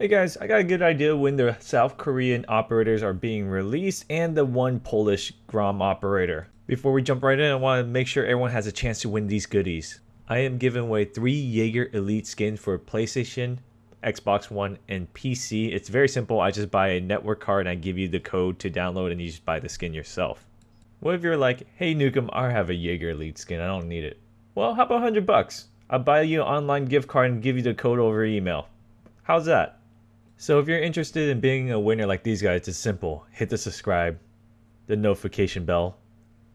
Hey guys, I got a good idea when the South Korean operators are being released and the one Polish Grom operator. Before we jump right in, I want to make sure everyone has a chance to win these goodies. I am giving away 3 Jaeger Elite skins for PlayStation, Xbox One, and PC. It's very simple. I just buy a network card and I give you the code to download and you just buy the skin yourself. What if you're like, hey Nukem, I have a Jaeger Elite skin, I don't need it. Well, how about $100? I'll buy you an online gift card and give you the code over email. How's that? So if you're interested in being a winner like these guys, it's simple. Hit the subscribe, the notification bell,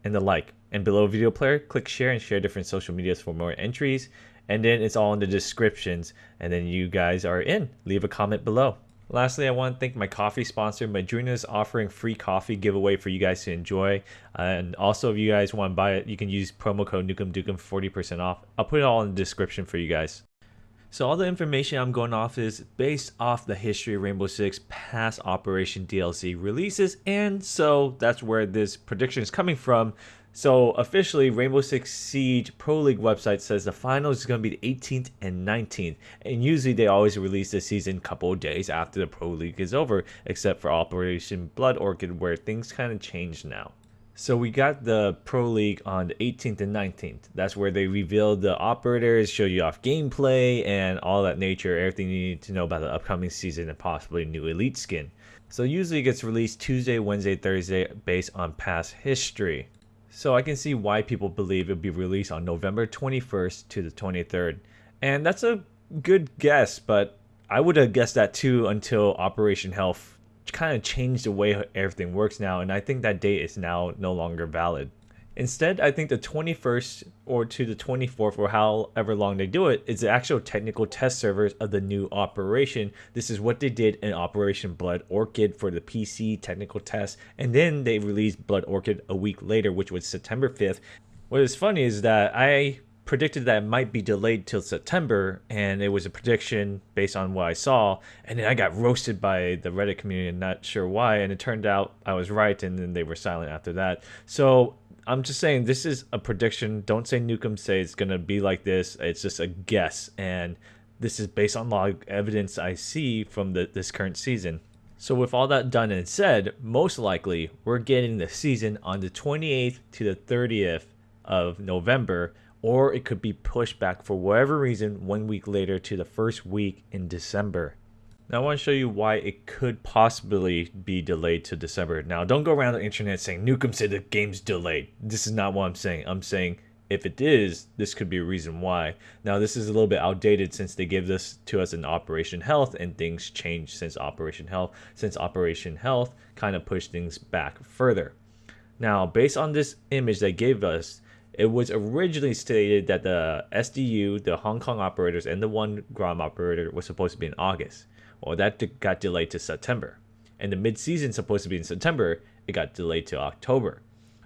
and the like. And below video player, click share and share different social medias for more entries. And then it's all in the descriptions. And then you guys are in. Leave a comment below. Lastly, I want to thank my coffee sponsor. Madrina is offering free coffee giveaway for you guys to enjoy. And also, if you guys want to buy it, you can use promo code NukemDukem for 40% off. I'll put it all in the description for you guys. So all the information I'm going off is based off the history of Rainbow Six past Operation DLC releases, and so that's where this prediction is coming from. So officially, Rainbow Six Siege Pro League website says the finals is going to be the 18th and 19th, and usually they always release the season a couple of days after the Pro League is over, except for Operation Blood Orchid where things kind of change now. So we got the Pro League on the 18th and 19th. That's where they revealed the operators, show you off gameplay, and all that nature, everything you need to know about the upcoming season and possibly new Elite skin. So usually it gets released Tuesday, Wednesday, Thursday based on past history. So I can see why people believe it'll be released on November 21st to the 23rd. And that's a good guess, but I would have guessed that too until Operation Health kind of changed the way everything works now, and I think that date is now no longer valid. Instead, I think the 21st or to the 24th or however long they do it is the actual technical test servers of the new operation. This is what they did in Operation Blood Orchid for the PC technical test, and then they released Blood Orchid a week later, which was September 5th. What is funny is that I predicted that it might be delayed till September, and it was a prediction based on what I saw, and then I got roasted by the Reddit community and not sure why, and it turned out I was right, and then they were silent after that. So I'm just saying this is a prediction. Don't say Nukem say it's gonna be like this. It's just a guess, and this is based on log evidence I see from this current season. So with all that done and said, most likely we're getting the season on the 28th to the 30th of November, or it could be pushed back for whatever reason 1 week later to the first week in December. Now I want to show you why it could possibly be delayed to December. Now don't go around the internet saying Nukem said the game's delayed. This is not what I'm saying. I'm saying if it is, this could be a reason why. Now this is a little bit outdated since they gave this to us in Operation Health, and things changed since Operation Health. Since Operation Health kind of pushed things back further. Now based on this image they gave us, it was originally stated that the SDU, the Hong Kong operators, and the one Grom operator was supposed to be in August. Well, that got delayed to September. And the mid-season supposed to be in September, it got delayed to October.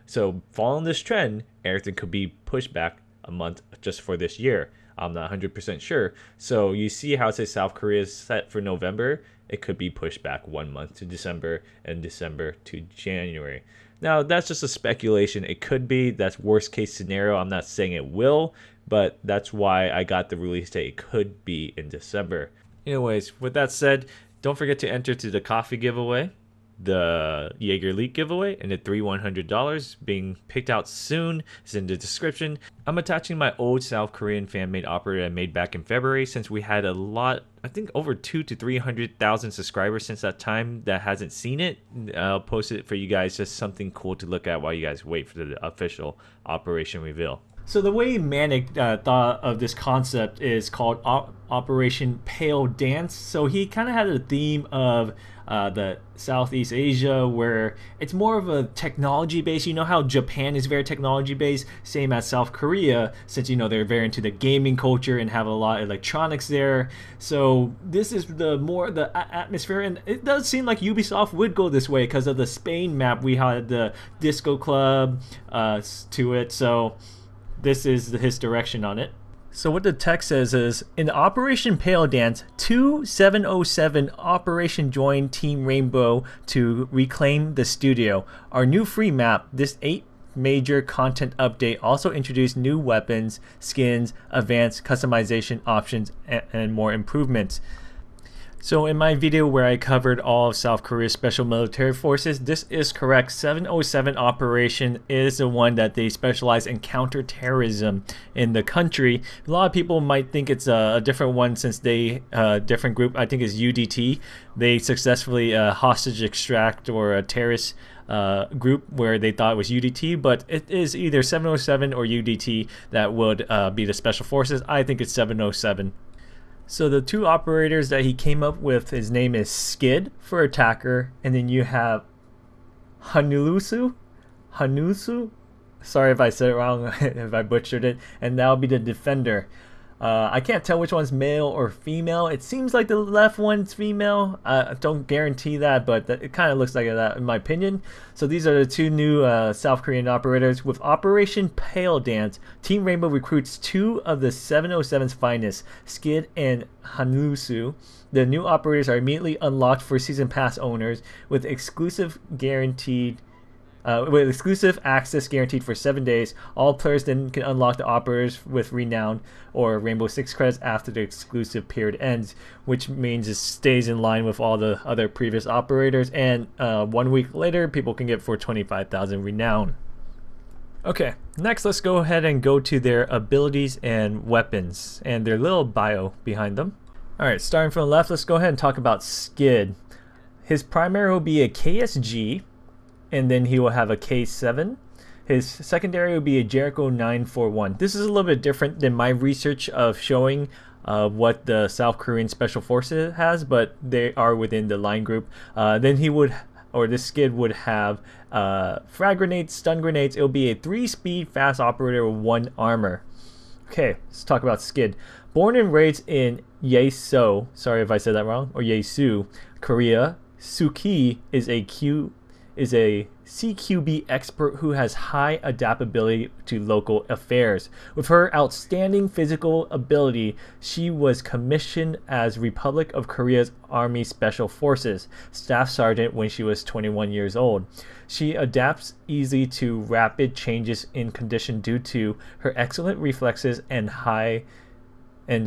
So following this trend, everything could be pushed back a month just for this year. I'm not 100% sure. So you see how it says South Korea is set for November? It could be pushed back 1 month to December and December to January. Now, that's just a speculation. It could be. That's worst case scenario. I'm not saying it will, but that's why I got the release date. It could be in December. Anyways, with that said, don't forget to enter to the coffee giveaway, the Jaeger Elite giveaway, and the $100 being picked out soon is in the description. I'm attaching my old South Korean fan-made operator I made back in February, since we had a lot, I think over 200,000 to 300,000 subscribers since that time that hasn't seen it. I'll post it for you guys, just something cool to look at while you guys wait for the official operation reveal. So the way Manic thought of this concept is called Operation Pale Dance. So he kind of had a theme of the Southeast Asia, where it's more of a technology base. You know how Japan is very technology based, same as South Korea, since you know they're very into the gaming culture and have a lot of electronics there. So this is the more the atmosphere, and it does seem like Ubisoft would go this way because of the Spain map. We had the disco club to it, so this is his direction on it. So what the text says is, in Operation Pale Dance, 2707 Operation joined Team Rainbow to reclaim the studio. Our new free map, this 8 major content update also introduced new weapons, skins, advanced customization options, and more improvements. So in my video where I covered all of South Korea's special military forces, this is correct. 707 operation is the one that they specialize in counterterrorism in the country. A lot of people might think it's a different one since they different group. I think it's UDT. They successfully hostage extract or a terrorist group where they thought it was UDT, but it is either 707 or UDT that would be the special forces. I think it's 707. So the two operators that he came up with, his name is Skid for attacker, and then you have Hanusu. Sorry if I said it wrong, if I butchered it, and that'll be the defender. I can't tell which one's male or female. It seems like the left one's female. I don't guarantee that, but it kind of looks like that in my opinion. So these are the two new South Korean operators. With Operation Pale Dance, Team Rainbow recruits two of the 707's finest, Skid and Hanusu. The new operators are immediately unlocked for season pass owners with exclusive access guaranteed for 7 days. All players then can unlock the operators with Renown or Rainbow Six credits after the exclusive period ends, which means it stays in line with all the other previous operators. And 1 week later, people can get for 25,000 Renown. Okay, next let's go ahead and go to their abilities and weapons and their little bio behind them. Alright, starting from the left, let's go ahead and talk about Skid. His primary will be a KSG, and then he will have a K7. His secondary will be a Jericho 941. This is a little bit different than my research of showing what the South Korean Special Forces has, but they are within the line group. Then he would, or this Skid would have frag grenades, stun grenades. It'll be a 3-speed fast operator with 1 armor. Okay, let's talk about Skid. Born and raised in Yeosu, sorry if I said that wrong, or Yeosu, Korea, Suki is a CQB expert who has high adaptability to local affairs. With her outstanding physical ability, she was commissioned as Republic of Korea's Army Special Forces Staff Sergeant when she was 21 years old. She adapts easily to rapid changes in condition due to her excellent reflexes and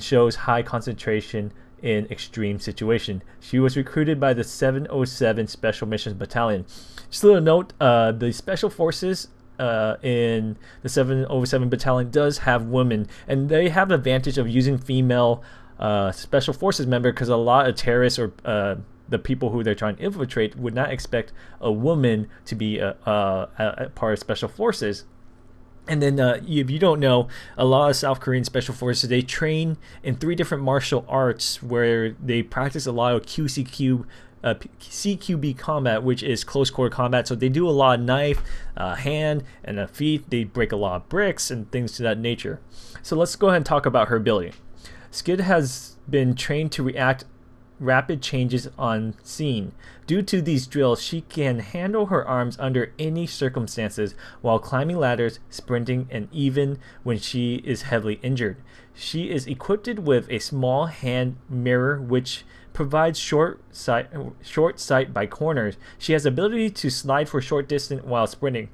shows high concentration in extreme situation. She was recruited by the 707 Special Missions Battalion. Just a little note, the Special Forces in the 707 Battalion does have women, and they have the advantage of using female Special Forces member because a lot of terrorists or the people who they're trying to infiltrate would not expect a woman to be a part of Special Forces. And then if you don't know, a lot of South Korean Special Forces, they train in 3 different martial arts where they practice a lot of CQB combat, which is close quarter combat. So they do a lot of knife, hand, and feet. They break a lot of bricks and things to that nature. So let's go ahead and talk about her ability. Skid has been trained to react rapid changes on scene. Due to these drills, she can handle her arms under any circumstances while climbing ladders, sprinting, and even when she is heavily injured. She is equipped with a small hand mirror which provides short sight by corners. She has the ability to slide for short distance while sprinting.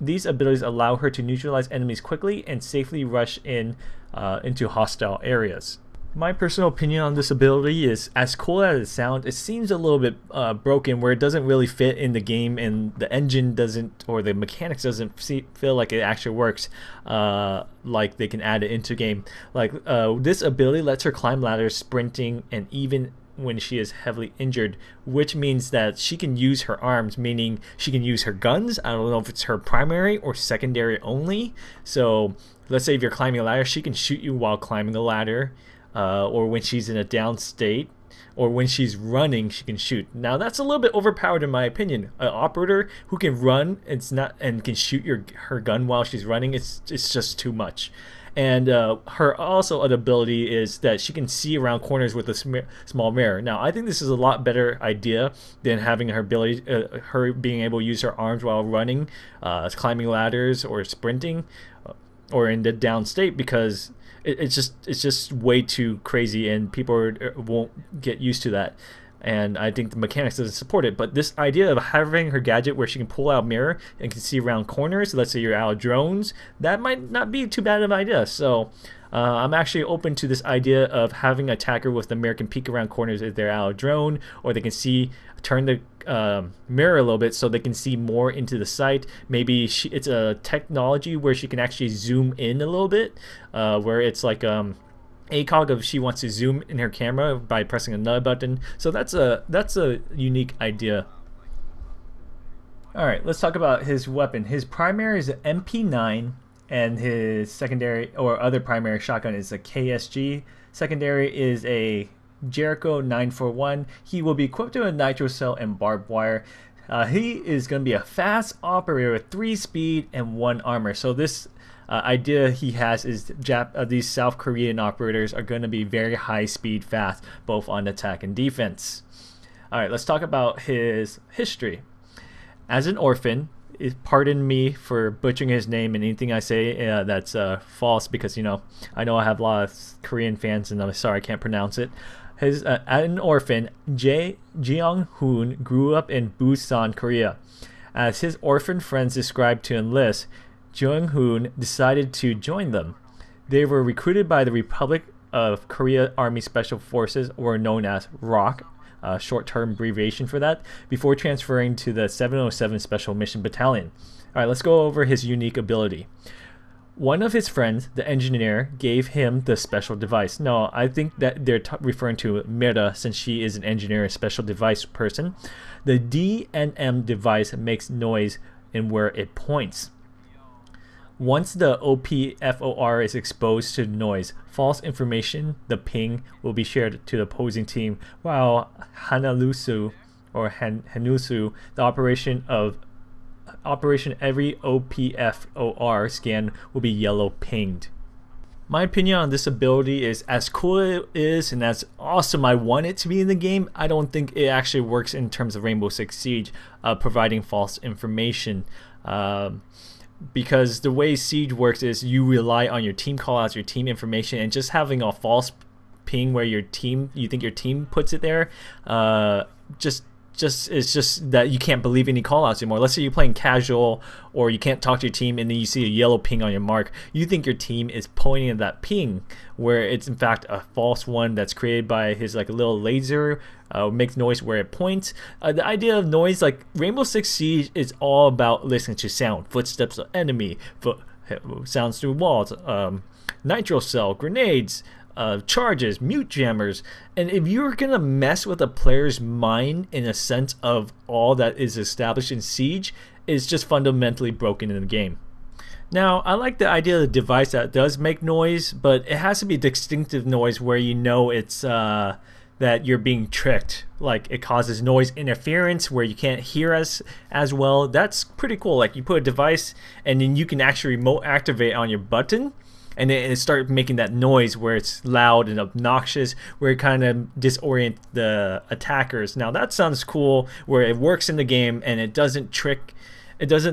These abilities allow her to neutralize enemies quickly and safely rush into hostile areas. My personal opinion on this ability is, as cool as it sounds, it seems a little bit broken where it doesn't really fit in the game and the engine doesn't, or the mechanics doesn't feel like it actually works like they can add it into game. Like this ability lets her climb ladders, sprinting, and even when she is heavily injured, which means that she can use her arms, meaning she can use her guns. I don't know if it's her primary or secondary only. So let's say if you're climbing a ladder, she can shoot you while climbing a ladder. Or when she's in a down state, or when she's running, she can shoot. Now that's a little bit overpowered in my opinion. An operator who can run and can shoot her gun while she's running, it's just too much. And her also an ability is that she can see around corners with a small mirror. Now I think this is a lot better idea than having her ability, her being able to use her arms while running, climbing ladders, or sprinting, or in the down state, because it's just way too crazy and people won't get used to that. And I think the mechanics doesn't support it. But this idea of having her gadget where she can pull out a mirror and can see around corners, let's say you're out of drones, that might not be too bad of an idea. So I'm actually open to this idea of having an attacker with the mirror can peek around corners if they're out of drone, or they can turn the mirror a little bit so they can see more into the sight. Maybe it's a technology where she can actually zoom in a little bit, where it's like ACOG if she wants to zoom in her camera by pressing another button. So that's a unique idea. Alright, let's talk about his weapon. His primary is an MP9, and his secondary or other primary shotgun is a KSG. Secondary is a Jericho 941. He will be equipped with a nitro cell and barbed wire. He is going to be a fast operator with 3 speed and 1 armor. So this idea he has is these South Korean operators are going to be very high speed, fast, both on attack and defense. Alright, let's talk about his history. As an orphan, pardon me for butchering his name and anything I say that's false, because I know I have a lot of Korean fans and I'm sorry I can't pronounce it. As an orphan, Jeong-hoon grew up in Busan, Korea. As his orphan friends described to enlist, Jeong-hoon decided to join them. They were recruited by the Republic of Korea Army Special Forces, or known as ROK, short-term abbreviation for that, before transferring to the 707 Special Mission Battalion. Alright, let's go over his unique ability. One of his friends, the engineer, gave him the special device. No, I think that they're referring to Mira, since she is an engineer, a special device person. The DNM device makes noise in where it points. Once the OPFOR is exposed to noise, false information, the ping, will be shared to the opposing team, while Hanusu, the operation every OPFOR scan will be yellow pinged. My opinion on this ability is, as cool it is and as awesome I want it to be in the game, I don't think it actually works in terms of Rainbow Six Siege, providing false information. Because the way Siege works is you rely on your team callouts, your team information, and just having a false ping where you think your team puts it there, it's just that you can't believe any callouts anymore. Let's say you're playing casual or you can't talk to your team and then you see a yellow ping on your mark. You think your team is pointing at that ping, where it's in fact a false one that's created by his like a little laser, makes noise where it points. The idea of noise, like Rainbow Six Siege, is all about listening to sound, footsteps of enemy, sounds through walls, nitro cell, grenades, charges, mute jammers. And if you're gonna mess with a player's mind in a sense of all that is established in Siege, it's just fundamentally broken in the game. Now, I like the idea of the device that does make noise, but it has to be distinctive noise where you know it's that you're being tricked. Like it causes noise interference where you can't hear us as well. That's pretty cool. Like you put a device and then you can actually remote activate on your button, and then it starts making that noise where it's loud and obnoxious, where it kind of disorient the attackers. Now that sounds cool, where it works in the game and it doesn't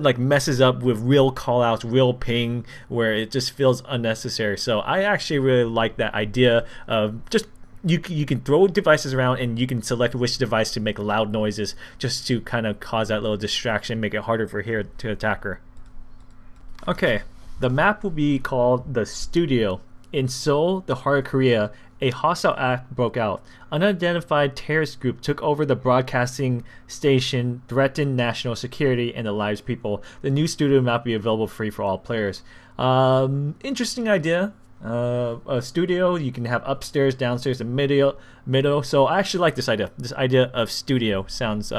like messes up with real callouts, real ping, where it just feels unnecessary. So I actually really like that idea of just you can throw devices around and you can select which device to make loud noises, just to kind of cause that little distraction, make it harder for here to attacker. Okay. The map will be called The Studio. In Seoul, the heart of Korea, a hostile act broke out. Unidentified terrorist group took over the broadcasting station, threatened national security and the lives of people. The new studio map will be available free for all players. Interesting idea. A studio, you can have upstairs, downstairs, and middle. So I actually like this idea. This idea of studio sounds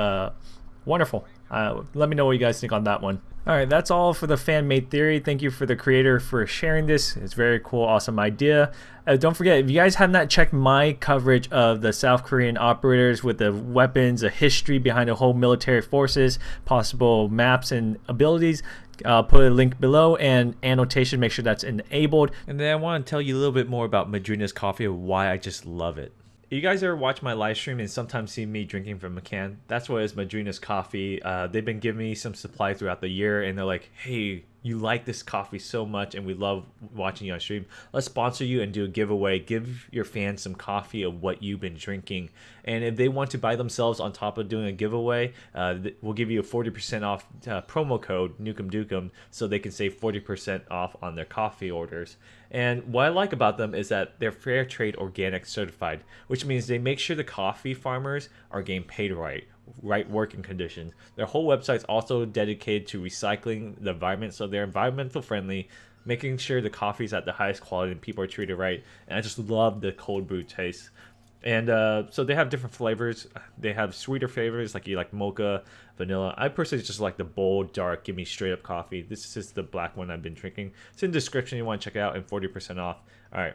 wonderful. Let me know what you guys think on that one. Alright, that's all for the fan-made theory. Thank you for the creator for sharing this. It's very cool, awesome idea. Don't forget, if you guys have not checked my coverage of the South Korean operators with the weapons, the history behind the whole military forces, possible maps and abilities, I'll put a link below and annotation, make sure that's enabled. And then I want to tell you a little bit more about Madrina's coffee and why I just love it. You guys ever watch my live stream and sometimes see me drinking from a can? That's what is Madrina's coffee. They've been giving me some supply throughout the year, and they're like, hey, you like this coffee so much and we love watching you on stream, let's sponsor you and do a giveaway. Give your fans some coffee of what you've been drinking. And if they want to buy themselves on top of doing a giveaway, we'll give you a 40% off promo code NukemDukem so they can save 40% off on their coffee orders. And what I like about them is that they're fair trade organic certified, which means they make sure the coffee farmers are getting paid right working conditions. Their whole website's also dedicated to recycling the environment, so they're environmental friendly, making sure the coffee's at the highest quality and people are treated right. And I just love the cold brew taste. And so they have different flavors. They have sweeter flavors, like you like mocha, vanilla. I personally just like the bold, dark, give me straight up coffee. This is the black one I've been drinking. It's in the description. You want to check it out, and 40% off. All right.